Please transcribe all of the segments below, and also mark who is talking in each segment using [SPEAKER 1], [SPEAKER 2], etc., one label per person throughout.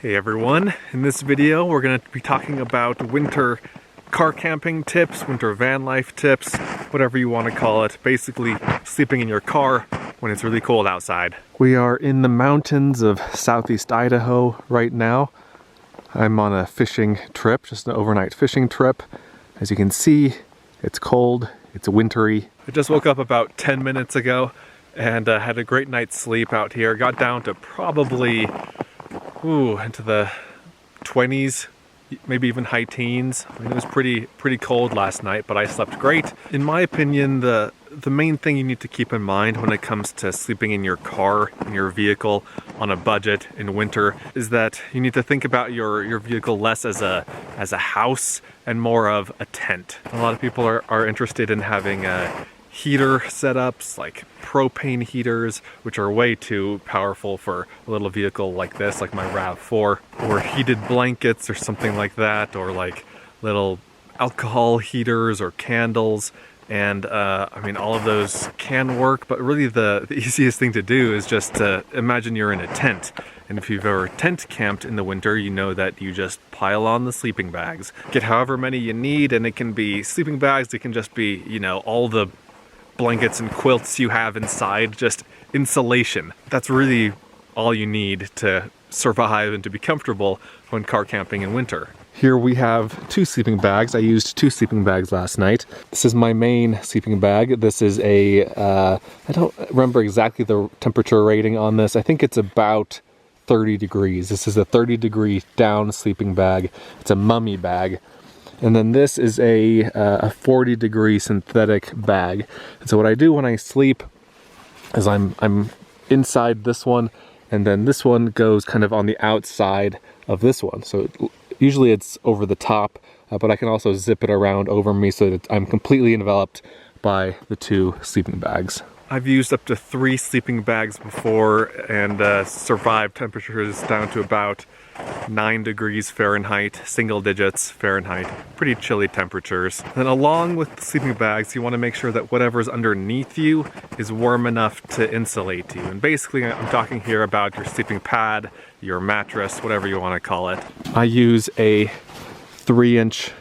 [SPEAKER 1] Hey everyone, in this video we're going to be talking about winter car camping tips, winter van life tips, whatever you want to call it. Basically sleeping in your car when it's really cold outside. We are in the mountains of southeast Idaho right now. I'm on a fishing trip, just an overnight fishing trip. As you can see, it's cold, it's wintry. I just woke up about 10 minutes ago and had a great night's sleep out here. Got down to probably into the 20s, maybe even high teens. I mean, it was pretty cold last night, but I slept great. In my opinion, the main thing you need to keep in mind when it comes to sleeping in your car, in your vehicle, on a budget in winter, is that you need to think about your vehicle less as a house and more of a tent. A lot of people are interested in having heater setups like propane heaters, which are way too powerful for a little vehicle like this, like my RAV4, or heated blankets or something like that, or like little alcohol heaters or candles. And I mean, all of those can work, but really the easiest thing to do is just to imagine you're in a tent. And if you've ever tent camped in the winter, you know that you just pile on the sleeping bags. Get however many you need, and it can be sleeping bags, it can just be, you know, all the blankets and quilts you have inside, just insulation. That's really all you need to survive and to be comfortable when car camping in winter. Here we have two sleeping bags. I used two sleeping bags last night. This is my main sleeping bag. This is a, I don't remember exactly the temperature rating on this. I think it's about 30 degrees. This is a 30-degree down sleeping bag. It's a mummy bag. And then this is a 40-degree synthetic bag. And so what I do when I sleep is I'm inside this one, and then this one goes kind of on the outside of this one. So usually it's over the top, but I can also zip it around over me so that I'm completely enveloped by the two sleeping bags. I've used up to 3 sleeping bags before and survived temperatures down to about 9 degrees Fahrenheit, single digits Fahrenheit, pretty chilly temperatures. And along with the sleeping bags, you want to make sure that whatever's underneath you is warm enough to insulate you. And basically, I'm talking here about your sleeping pad, your mattress, whatever you want to call it. I use a 3-inch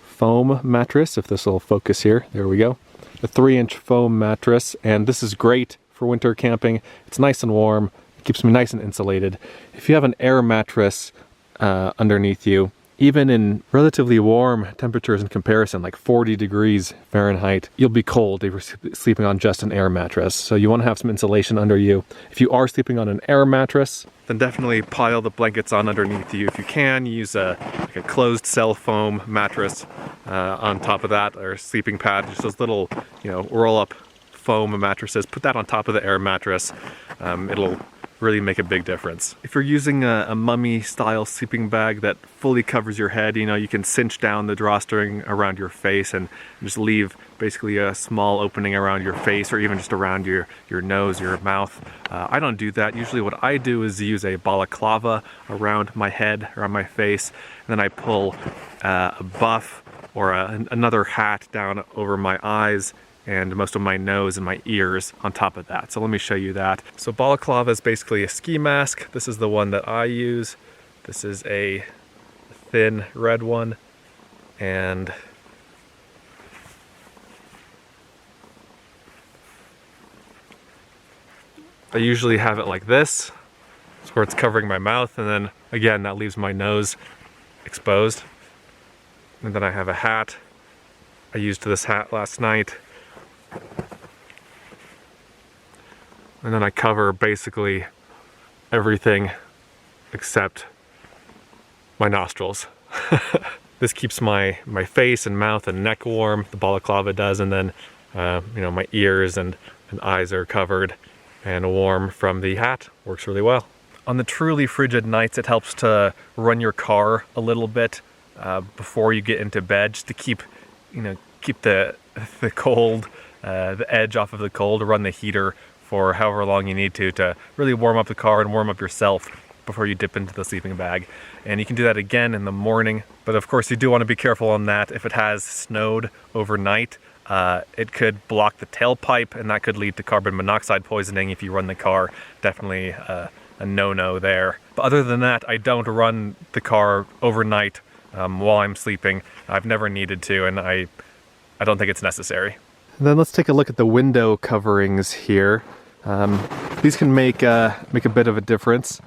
[SPEAKER 1] foam mattress, if this will focus here. There we go. A 3-inch foam mattress, and this is great for winter camping. It's nice and warm. Keeps me nice and insulated. If you have an air mattress underneath you, even in relatively warm temperatures in comparison, like 40 degrees Fahrenheit, you'll be cold if you're sleeping on just an air mattress. So you want to have some insulation under you. If you are sleeping on an air mattress, then definitely pile the blankets on underneath you. If you can, use like a closed cell foam mattress on top of that, or a sleeping pad, just those little, you know, roll up foam mattresses. Put that on top of the air mattress. It'll really make a big difference. If you're using a mummy style sleeping bag that fully covers your head, you know, you can cinch down the drawstring around your face and just leave basically a small opening around your face, or even just around your nose, your mouth. I don't do that. Usually what I do is use a balaclava around my head, around my face, and then I pull a buff or another hat down over my eyes and most of my nose and my ears on top of that. So let me show you that. So balaclava is basically a ski mask. This is the one that I use. This is a thin red one, and I usually have it like this. It's where it's covering my mouth, and then again that leaves my nose exposed. And then I have a hat. I used this hat last night. And then I cover basically everything except my nostrils. This keeps my face and mouth and neck warm, the balaclava does, and then you know, my ears and eyes are covered and warm from the hat. Works really well. On the truly frigid nights, it helps to run your car a little bit before you get into bed, just to keep the cold, the edge off of the cold. Run the heater for however long you need to really warm up the car and warm up yourself before you dip into the sleeping bag. And you can do that again in the morning, but of course you do want to be careful on that. If it has snowed overnight, it could block the tailpipe, and that could lead to carbon monoxide poisoning if you run the car. Definitely a no-no there. But other than that, I don't run the car overnight while I'm sleeping. I've never needed to, and I don't think it's necessary. And then let's take a look at the window coverings here. These can make a bit of a difference.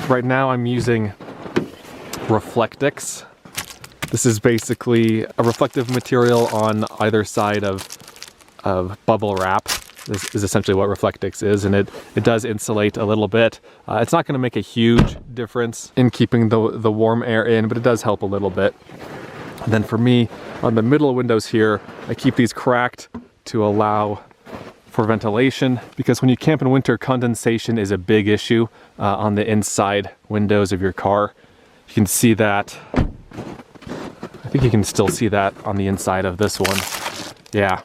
[SPEAKER 1] Right now I'm using Reflectix. This is basically a reflective material on either side of bubble wrap. This is essentially what Reflectix is, and it does insulate a little bit. It's not going to make a huge difference in keeping the warm air in, but it does help a little bit. And then for me, on the middle windows here, I keep these cracked to allow for ventilation, because when you camp in winter, condensation is a big issue on the inside windows of your car. You can see that. I think you can still see that on the inside of this one. Yeah.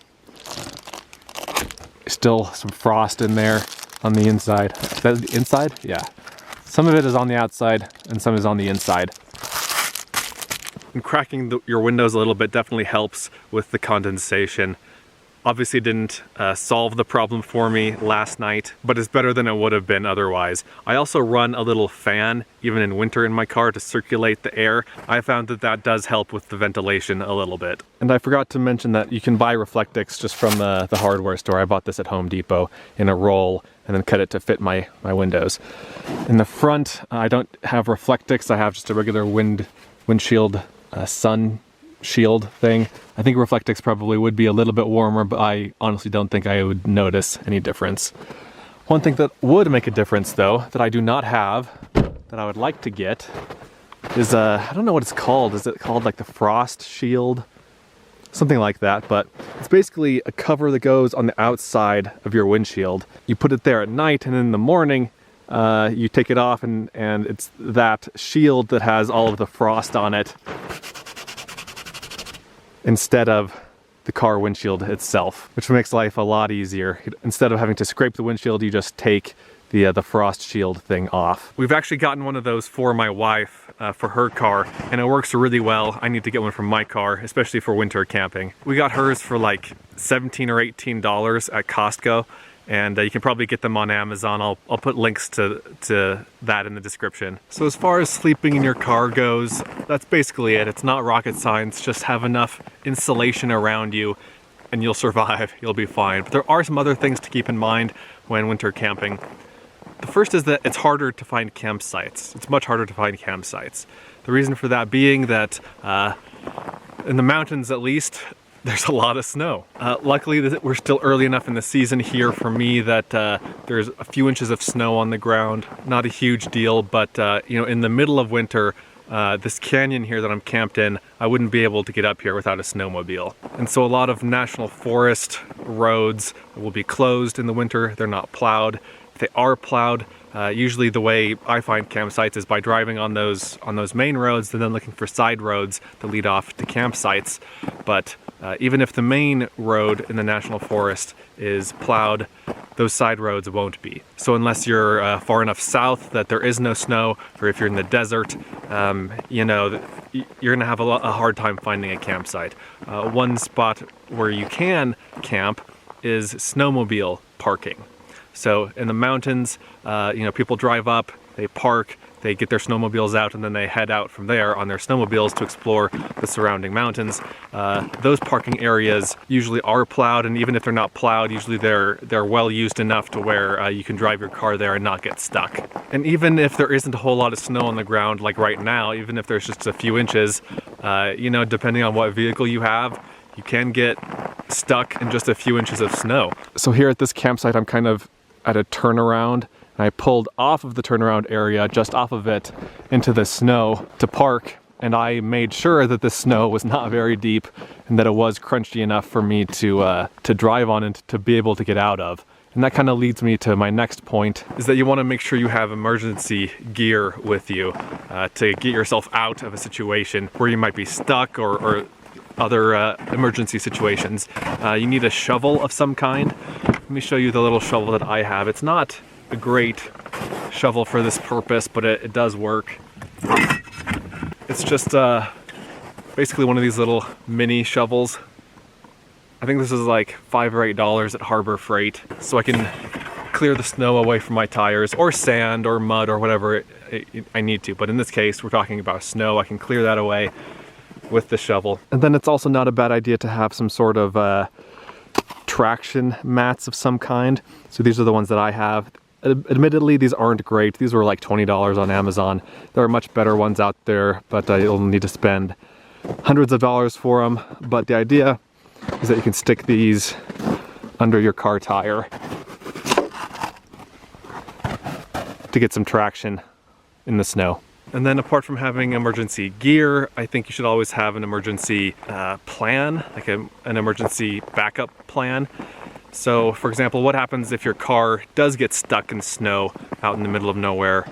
[SPEAKER 1] Still some frost in there on the inside. Is that the inside? Yeah. Some of it is on the outside and some is on the inside. And cracking your windows a little bit definitely helps with the condensation. Obviously didn't solve the problem for me last night, but it's better than it would have been otherwise. I also run a little fan, even in winter, in my car to circulate the air. I found that does help with the ventilation a little bit. And I forgot to mention that you can buy Reflectix just from the hardware store. I bought this at Home Depot in a roll and then cut it to fit my windows. In the front, I don't have Reflectix. I have just a regular windshield sun shield thing. I think Reflectix probably would be a little bit warmer, but I honestly don't think I would notice any difference. One thing that would make a difference though, that I do not have, that I would like to get, is I don't know what it's called. Is it called like the frost shield? Something like that, but it's basically a cover that goes on the outside of your windshield. You put it there at night, and in the morning, you take it off, and it's that shield that has all of the frost on it, instead of the car windshield itself, which makes life a lot easier. Instead of having to scrape the windshield, you just take the frost shield thing off. We've actually gotten one of those for my wife, for her car, and it works really well. I need to get one for my car, especially for winter camping. We got hers for like $17 or $18 at Costco, and you can probably get them on Amazon. I'll put links to that in the description. So as far as sleeping in your car goes, that's basically it. It's not rocket science. Just have enough insulation around you and you'll survive. You'll be fine. But there are some other things to keep in mind when winter camping. The first is that it's harder to find campsites. It's much harder to find campsites. The reason for that being that in the mountains, at least, there's a lot of snow. Luckily, we're still early enough in the season here for me that there's a few inches of snow on the ground. Not a huge deal, but you know, in the middle of winter, this canyon here that I'm camped in, I wouldn't be able to get up here without a snowmobile. And so a lot of national forest roads will be closed in the winter. They're not plowed. If they are plowed, usually the way I find campsites is by driving on those main roads and then looking for side roads that lead off to campsites. But even if the main road in the national forest is plowed, those side roads won't be. So unless you're far enough south that there is no snow, or if you're in the desert, you know, you're gonna have a hard time finding a campsite. One spot where you can camp is snowmobile parking. So in the mountains, you know, people drive up, they park, they get their snowmobiles out, and then they head out from there on their snowmobiles to explore the surrounding mountains. Those parking areas usually are plowed, and even if they're not plowed, usually they're well used enough to where you can drive your car there and not get stuck. And even if there isn't a whole lot of snow on the ground, like right now, even if there's just a few inches, you know, depending on what vehicle you have, you can get stuck in just a few inches of snow. So here at this campsite, I'm kind of at a turnaround. And I pulled off of the turnaround area, just off of it, into the snow to park, and I made sure that the snow was not very deep and that it was crunchy enough for me to drive on and to be able to get out of. And that kind of leads me to my next point, is that you want to make sure you have emergency gear with you to get yourself out of a situation where you might be stuck or other emergency situations. You need a shovel of some kind. Let me show you the little shovel that I have. It's not a great shovel for this purpose, but it does work. It's just basically one of these little mini shovels. I think this is like $5 or $8 at Harbor Freight. So I can clear the snow away from my tires, or sand or mud or whatever I need to. But in this case, we're talking about snow. I can clear that away with the shovel. And then it's also not a bad idea to have some sort of traction mats of some kind. So these are the ones that I have. Admittedly, these aren't great. These were like $20 on Amazon. There are much better ones out there, but you'll need to spend hundreds of dollars for them. But the idea is that you can stick these under your car tire to get some traction in the snow. And then apart from having emergency gear, I think you should always have an emergency plan, like an emergency backup plan. So for example, what happens if your car does get stuck in snow out in the middle of nowhere?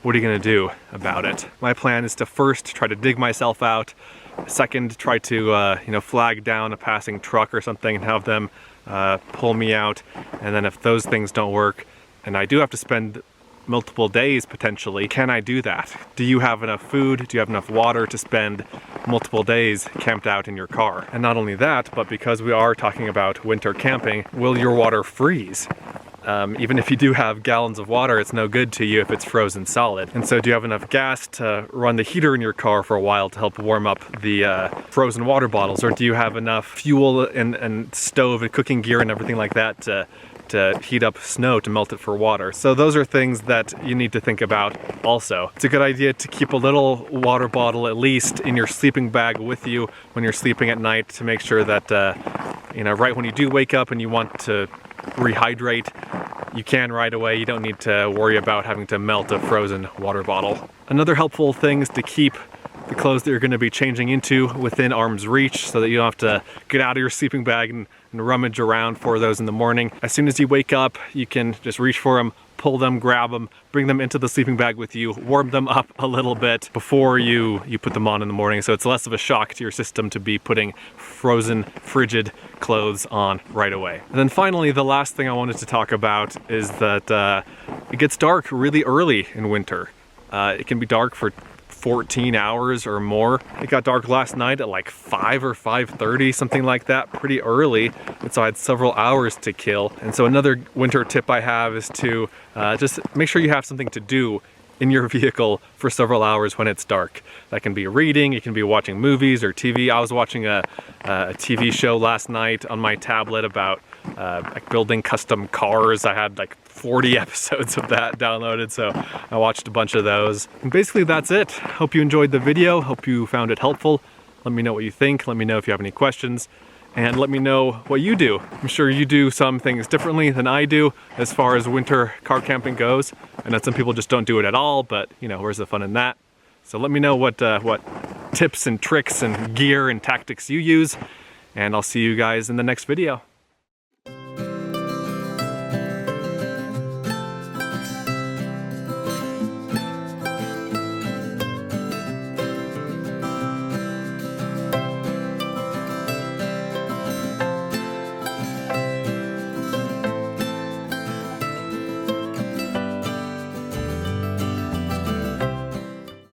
[SPEAKER 1] What are you gonna do about it? My plan is to first try to dig myself out. Second, try to flag down a passing truck or something and have them pull me out. And then if those things don't work, and I do have to spend multiple days potentially, can I do that? Do you have enough food? Do you have enough water to spend multiple days camped out in your car? And not only that, but because we are talking about winter camping, will your water freeze? Even if you do have gallons of water, it's no good to you if it's frozen solid. And so do you have enough gas to run the heater in your car for a while to help warm up the frozen water bottles? Or do you have enough fuel and stove and cooking gear and everything like that to heat up snow to melt it for water? So those are things that you need to think about also. It's a good idea to keep a little water bottle at least in your sleeping bag with you when you're sleeping at night to make sure that right when you do wake up and you want to rehydrate, you can right away. You don't need to worry about having to melt a frozen water bottle. Another helpful thing is to keep the clothes that you're going to be changing into within arm's reach so that you don't have to get out of your sleeping bag and rummage around for those in the morning. As soon as you wake up, you can just reach for them, pull them, grab them, bring them into the sleeping bag with you, warm them up a little bit before you put them on in the morning, so it's less of a shock to your system to be putting frozen, frigid clothes on right away. And then finally, the last thing I wanted to talk about is that it gets dark really early in winter. It can be dark for 14 hours or more. It got dark last night at like 5 or 5:30, something like that, pretty early. And so I had several hours to kill. And so another winter tip I have is to just make sure you have something to do in your vehicle for several hours when it's dark. That can be reading, it can be watching movies or TV. I was watching a TV show last night on my tablet about like building custom cars. I had like 40 episodes of that downloaded, so I watched a bunch of those. And basically that's it. Hope you enjoyed the video, hope you found it helpful. Let me know what you think, let me know if you have any questions, and let me know what you do. I'm sure you do some things differently than I do as far as winter car camping goes. I know some people just don't do it at all, but where's the fun in that? So let me know what tips and tricks and gear and tactics you use, and I'll see you guys in the next video.